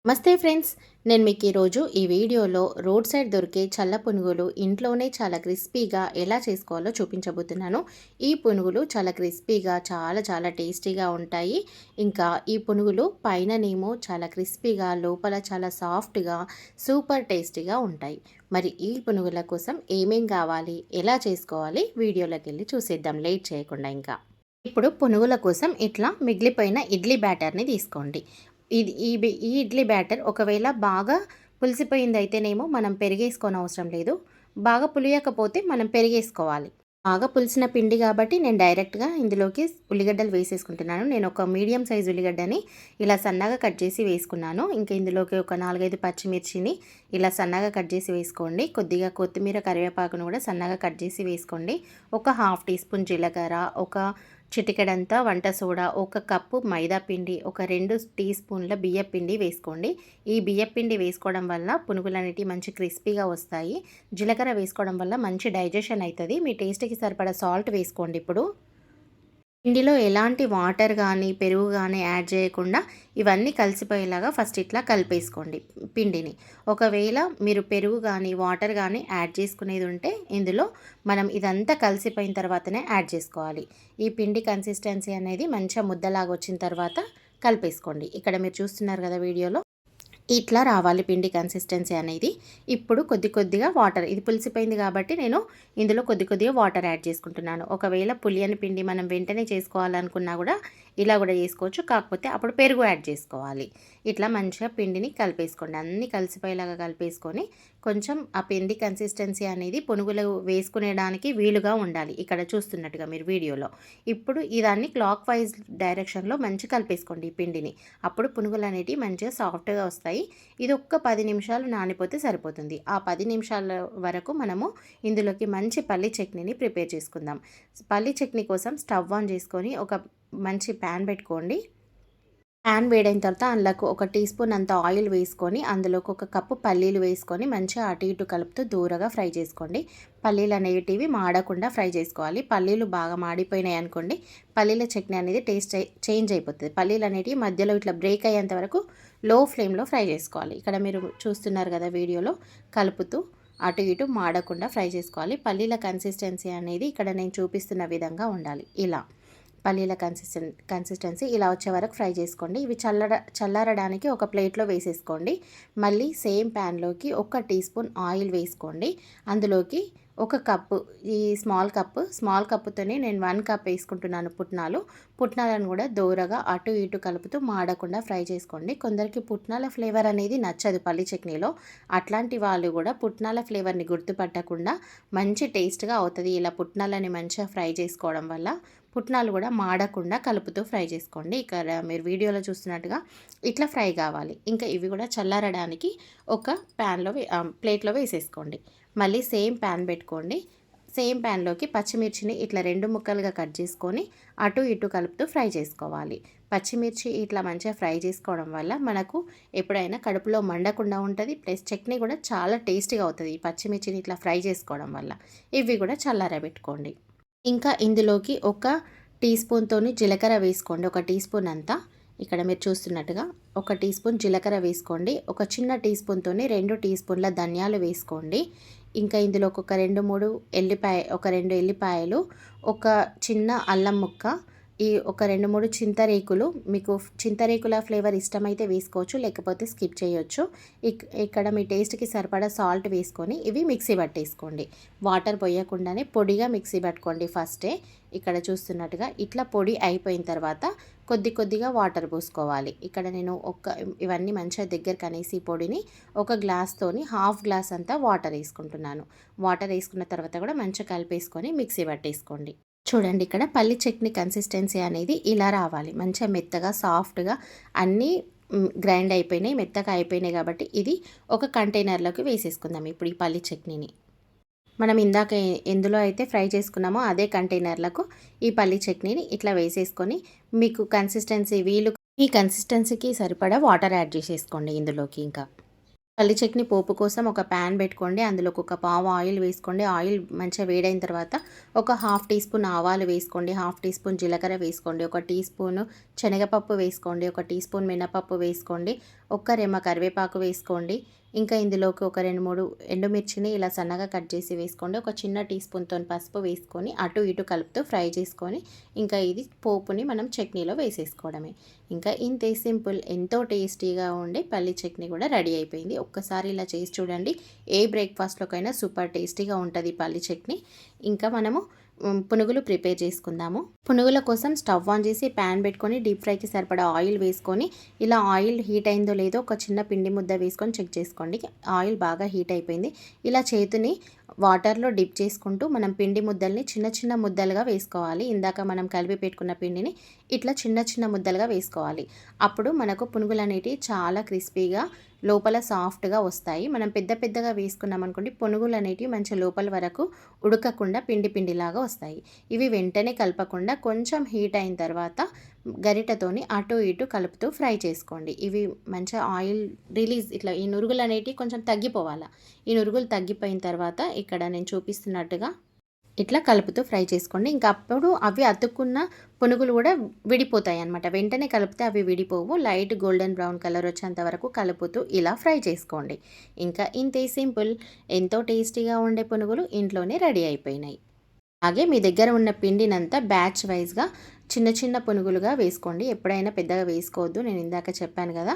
నమస్తే ఫ్రెండ్స్, నేను మీకు ఈరోజు ఈ వీడియోలో రోడ్ సైడ్ దొరికే చల్ల పునుగులు ఇంట్లోనే చాలా క్రిస్పీగా ఎలా చేసుకోవాలో చూపించబోతున్నాను. ఈ పునుగులు చాలా క్రిస్పీగా చాలా టేస్టీగా ఉంటాయి. ఇంకా ఈ పునుగులు పైననేమో చాలా క్రిస్పీగా, లోపల చాలా సాఫ్ట్గా, సూపర్ టేస్టీగా ఉంటాయి. మరి ఈ పునుగుల కోసం ఏమేం కావాలి, ఎలా చేసుకోవాలి, వీడియోలోకి వెళ్ళి చూసేద్దాం లేట్ చేయకుండా. ఇంకా ఇప్పుడు పునుగుల కోసం ఇట్లా మిగిలిపోయిన ఇడ్లీ బ్యాటర్ని తీసుకోండి. ఈ ఇడ్లీ బ్యాటర్ ఒకవేళ బాగా పులిసిపోయిందయితేనేమో మనం పెరిగేసుకోనవసరం లేదు. బాగా పులియకపోతే మనం పెరిగేసుకోవాలి. బాగా పులిసిన పిండి కాబట్టి నేను డైరెక్ట్‌గా ఇందులోకి ఉల్లిగడ్డలు వేసేసుకుంటున్నాను. నేను ఒక మీడియం సైజ్ ఉల్లిగడ్డని ఇలా సన్నగా కట్ చేసి వేసుకున్నాను. ఇంకా ఇందులోకి ఒక 4, 5 పచ్చిమిర్చిని ఇలా సన్నగా కట్ చేసి వేసుకోండి. కొద్దిగా కొత్తిమీర, కరివేపాకును కూడా సన్నగా కట్ చేసి వేసుకోండి. ఒక హాఫ్ టీ స్పూన్ జీలకర్ర, ఒక చిటికెడంతా వంట సోడా, ఒక కప్పు మైదా పిండి, ఒక 2 టీ స్పూన్ల బియ్యపిండి వేసుకోండి. ఈ బియ్యపిండి వేసుకోవడం వల్ల పునుగులు అనేటివి మంచి క్రిస్పీగా వస్తాయి. జీలకర్ర వేసుకోవడం వల్ల మంచి డైజెషన్ అవుతుంది. మీ టేస్ట్కి సరిపడా సాల్ట్ వేసుకోండి. ఇప్పుడు పిండిలో ఎలాంటి వాటర్ కానీ పెరుగు కానీ యాడ్ చేయకుండా ఇవన్నీ కలిసిపోయేలాగా ఫస్ట్ ఇట్లా కలిపేసుకోండి పిండిని. ఒకవేళ మీరు పెరుగు కానీ వాటర్ కానీ యాడ్ చేసుకునేది ఉంటే ఇందులో మనం ఇదంతా కలిసిపోయిన తర్వాతనే యాడ్ చేసుకోవాలి. ఈ పిండి కన్సిస్టెన్సీ అనేది మంచిగా ముద్దలాగా వచ్చిన తర్వాత కలిపేసుకోండి. ఇక్కడ మీరు చూస్తున్నారు కదా వీడియోలో, ఇట్లా రావాలి పిండి కన్సిస్టెన్సీ అనేది. ఇప్పుడు కొద్దిగా వాటర్, ఇది పులిసిపోయింది కాబట్టి నేను ఇందులో కొద్దిగా వాటర్ యాడ్ చేసుకుంటున్నాను. ఒకవేళ పులియని పిండి మనం వెంటనే చేసుకోవాలనుకున్నా కూడా ఇలా కూడా చేసుకోవచ్చు. కాకపోతే అప్పుడు పెరుగు యాడ్ చేసుకోవాలి. ఇట్లా మంచిగా పిండిని కలిపేసుకోండి. అన్నీ కలిసిపోయేలాగా కలిపేసుకొని కొంచెం ఆ పిండి కన్సిస్టెన్సీ అనేది పునుగులు వేసుకునేడానికి వీలుగా ఉండాలి. ఇక్కడ చూస్తున్నట్టుగా మీరు వీడియోలో. ఇప్పుడు ఇదాన్ని క్లాక్ వైజ్ డైరెక్షన్లో మంచిగా కలిపేసుకోండి ఈ పిండిని. అప్పుడు పునుగులు అనేటివి మంచిగా సాఫ్ట్గా వస్తాయి. ఇది ఒక్క 10 నిమిషాలు నానిపోతే సరిపోతుంది. ఆ 10 నిమిషాల వరకు మనము ఇందులోకి మంచి పల్లి చట్నీని ప్రిపేర్ చేసుకుందాం. పల్లి చట్నీ కోసం స్టవ్ ఆన్ చేసుకొని ఒక మంచి ప్యాన్ పెట్టుకోండి. ప్యాన్ వేడైన తర్వాత అందులోకి ఒక టీ స్పూన్ అంత ఆయిల్ వేసుకొని అందులోకి ఒక కప్పు పల్లీలు వేసుకొని మంచిగా అటు ఇటు కలుపుతూ దూరగా ఫ్రై చేసుకోండి. పల్లీలు అనేటివి మాడకుండా ఫ్రై చేసుకోవాలి. పల్లీలు బాగా మాడిపోయినాయి అనుకోండి, పల్లీల చట్నీ అనేది టేస్ట్ చేంజ్ అయిపోతుంది. పల్లీలు అనేటివి మధ్యలో ఇట్లా బ్రేక్ అయ్యేంత వరకు లో ఫ్లేమ్లో ఫ్రై చేసుకోవాలి. ఇక్కడ మీరు చూస్తున్నారు కదా వీడియోలో, కలుపుతూ అటు ఇటు మాడకుండా ఫ్రై చేసుకోవాలి. పల్లీల కన్సిస్టెన్సీ అనేది ఇక్కడ నేను చూపిస్తున్న విధంగా ఉండాలి. ఇలా పల్లీల కన్సిస్టెన్సీ ఇలా వచ్చే వరకు ఫ్రై చేసుకోండి. ఇవి చల్లారడానికి ఒక ప్లేట్లో వేసేసుకోండి. మళ్ళీ సేమ్ ప్యాన్లోకి ఒక టీ స్పూన్ ఆయిల్ వేసుకోండి. అందులోకి ఒక కప్పు, ఈ స్మాల్ కప్పుతోనే నేను 1 కప్ వేసుకుంటున్నాను పుట్నాలను కూడా దోరగా అటు ఇటు కలుపుతూ మాడకుండా ఫ్రై చేసుకోండి. కొందరికి పుట్నాల ఫ్లేవర్ అనేది నచ్చదు పల్లి చట్నీలో. అట్లాంటి వాళ్ళు కూడా పుట్నాల ఫ్లేవర్ని గుర్తుపట్టకుండా మంచి టేస్ట్గా అవుతుంది. ఇలా పుట్నాలని మంచిగా ఫ్రై చేసుకోవడం వల్ల పుట్నాలు కూడా మాడకుండా కలుపుతూ ఫ్రై చేసుకోండి. ఇక్కడ మీరు వీడియోలో చూస్తున్నట్టుగా ఇట్లా ఫ్రై కావాలి. ఇంకా ఇవి కూడా చల్లారడానికి ఒక ప్లేట్లో వేసేసుకోండి. మళ్ళీ సేమ్ ప్యాన్ పెట్టుకోండి. సేమ్ ప్యాన్లోకి పచ్చిమిర్చిని ఇట్లా 2 ముక్కలుగా కట్ చేసుకొని అటు ఇటు కలుపుతూ ఫ్రై చేసుకోవాలి. పచ్చిమిర్చి ఇట్లా మంచిగా ఫ్రై చేసుకోవడం వల్ల మనకు ఎప్పుడైనా కడుపులో మండకుండా ఉంటుంది. ప్లస్ చట్నీ కూడా చాలా టేస్టీగా అవుతుంది ఈ పచ్చిమిర్చిని ఇట్లా ఫ్రై చేసుకోవడం వల్ల. ఇవి కూడా చల్లారబెట్టుకోండి. ఇంకా ఇందులోకి ఒక టీ స్పూన్తోని జీలకర్ర వేసుకోండి. ఒక టీ స్పూన్ అంతా, ఇక్కడ మీరు చూస్తున్నట్టుగా ఒక టీ స్పూన్ జీలకర్ర వేసుకోండి. ఒక చిన్న టీ స్పూన్తోని 2 టీ స్పూన్ల ధనియాలు వేసుకోండి. ఇంకా ఇందులోకి ఒక 2 ఎల్లిపాయలు, ఒక చిన్న అల్లం ముక్క, ఒక 2, 3 చింతరేకులు. మీకు చింతరేకుల ఫ్లేవర్ ఇష్టమైతే వేసుకోవచ్చు, లేకపోతే స్కిప్ చేయొచ్చు. ఇక్కడ మీ టేస్ట్కి సరిపడా సాల్ట్ వేసుకొని ఇవి మిక్సీ పట్టేసుకోండి. వాటర్ పోయకుండానే పొడిగా మిక్సీ పట్టుకోండి ఫస్టే. ఇక్కడ చూస్తున్నట్టుగా ఇట్లా పొడి అయిపోయిన తర్వాత కొద్దిగా వాటర్ పోసుకోవాలి. ఇక్కడ నేను ఇవన్నీ మంచిగా దగ్గరకు అనేసి పొడిని ఒక గ్లాస్తోని హాఫ్ గ్లాస్ అంతా వాటర్ వేసుకుంటున్నాను. వాటర్ వేసుకున్న తర్వాత కూడా మంచిగా కలిపేసుకొని మిక్సీ పట్టేసుకోండి. చూడండి, ఇక్కడ పల్లి చట్నీ కన్సిస్టెన్సీ అనేది ఇలా రావాలి. మంచిగా మెత్తగా సాఫ్ట్గా అన్నీ గ్రైండ్ అయిపోయినాయి, మెత్తగా అయిపోయినాయి. కాబట్టి ఇది ఒక కంటైనర్లోకి వేసేసుకుందాం. ఇప్పుడు ఈ పల్లి చట్నీని మనం ఇందాక ఎందులో అయితే ఫ్రై చేసుకున్నామో అదే కంటైనర్లకు ఈ పల్లి చట్నీని ఇట్లా వేసేసుకొని మీకు ఈ కన్సిస్టెన్సీకి సరిపడా వాటర్ యాడ్ చేసేసుకోండి ఇందులోకి. ఇంకా పల్లి చట్నీ పోపు కోసం ఒక ప్యాన్ పెట్టుకోండి. అందులోకి ఒక పావు ఆయిల్ వేసుకోండి. ఆయిల్ మంచిగా వేడైన తర్వాత ఒక హాఫ్ టీ స్పూన్ ఆవాలు వేసుకోండి, హాఫ్ టీ స్పూన్ జీలకర్ర వేసుకోండి, ఒక టీ స్పూన్ శనగపప్పు వేసుకోండి, ఒక టీ స్పూన్ మినపప్పు వేసుకోండి, ఒక్క రెమ్మ కరివేపాకు వేసుకోండి. ఇంకా ఇందులోకి ఒక 2, 3 ఎండుమిర్చిని ఇలా సన్నగా కట్ చేసి వేసుకోండి. ఒక చిన్న టీ స్పూన్‌తోని పసుపు వేసుకొని అటు ఇటు కలుపుతూ ఫ్రై చేసుకొని ఇంకా ఇది పోపుని మనం చట్నీలో వేసేసుకోవడమే. ఇంకా ఇంతే సింపుల్, ఎంతో టేస్టీగా ఉండే పల్లి చట్నీ కూడా రెడీ అయిపోయింది. ఒక్కసారి ఇలా చేసి చూడండి. ఏ బ్రేక్‌ఫాస్ట్‌లోకైనా సూపర్ టేస్టీగా ఉంటది పల్లి చట్నీ. ఇంకా మనము పునుగులు ప్రిపేర్ చేసుకుందాము. పునుగుల కోసం స్టవ్ ఆన్ చేసి ప్యాన్ పెట్టుకొని డీప్ ఫ్రైకి సరిపడా ఆయిల్ వేసుకొని ఇలా ఆయిల్ హీట్ అయిందో లేదో ఒక చిన్న పిండి ముద్ద వేసుకొని చెక్ చేసుకోండి. ఆయిల్ బాగా హీట్ అయిపోయింది. ఇలా చేతిని వాటర్లో డిప్ చేసుకుంటూ మనం పిండి ముద్దల్ని చిన్న చిన్న ముద్దలుగా వేసుకోవాలి. ఇందాక మనం కలిపి పెట్టుకున్న పిండిని ఇట్లా చిన్న చిన్న ముద్దలుగా వేసుకోవాలి. అప్పుడు మనకు పునుగులు అనేటివి చాలా క్రిస్పీగా లోపల సాఫ్ట్గా వస్తాయి. మనం పెద్ద పెద్దగా వేసుకున్నాం అనుకోండి, పునుగులు అనేటివి మంచి లోపల వరకు ఉడకకుండా పిండి పిండిలాగా వస్తాయి. ఇవి వెంటనే కలపకుండా కొంచెం హీట్ అయిన తర్వాత గరిటతోని అటు ఇటు కలుపుతూ ఫ్రై చేసుకోండి. ఇవి మంచిగా ఆయిల్ రిలీజ్ ఇట్లా ఈ నురుగులు అనేటివి కొంచెం తగ్గిపోవాలా. ఈ నురుగులు తగ్గిపోయిన తర్వాత ఇక్కడ నేను చూపిస్తున్నట్టుగా ఇట్లా కలుపుతూ ఫ్రై చేసుకోండి. ఇంకా అప్పుడు అవి అతుక్కున్న పునుగులు కూడా విడిపోతాయి అన్నమాట. వెంటనే కలిపితే అవి విడిపోవు. లైట్ గోల్డెన్ బ్రౌన్ కలర్ వచ్చేంత వరకు కలుపుతూ ఇలా ఫ్రై చేసుకోండి. ఇంకా ఇంతే సింపుల్, ఎంతో టేస్టీగా ఉండే పునుగులు ఇంట్లోనే రెడీ అయిపోయినాయి. అలాగే మీ దగ్గర ఉన్న పిండినంతా బ్యాచ్ వైజ్గా చిన్న చిన్న పునుగులుగా వేసుకోండి. ఎప్పుడైనా పెద్దగా వేసుకోవద్దు. నేను ఇందాక చెప్పాను కదా.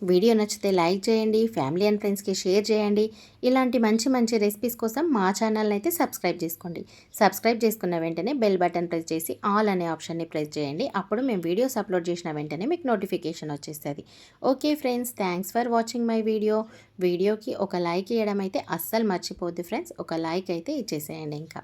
వీడియో నచ్చితే లైక్ చేయండి, ఫ్యామిలీ అండ్ ఫ్రెండ్స్కి షేర్ చేయండి. ఇలాంటి మంచి మంచి రెసిపీస్ కోసం మా ఛానల్ని అయితే సబ్స్క్రైబ్ చేసుకోండి. సబ్స్క్రైబ్ చేసుకున్న వెంటనే బెల్ బటన్ ప్రెస్ చేసి ఆల్ అనే ఆప్షన్ని ప్రెస్ చేయండి. అప్పుడు మేము వీడియోస్ అప్లోడ్ చేసిన వెంటనే మీకు నోటిఫికేషన్ వచ్చేస్తుంది. Okay friends, thanks for watching my video. వీడియోకి ఒక లైక్ ఇవ్వడం అయితే అస్సలు మర్చిపోద్దు ఫ్రెండ్స్. ఒక లైక్ అయితే ఇచ్చేసేయండి ఇంకా.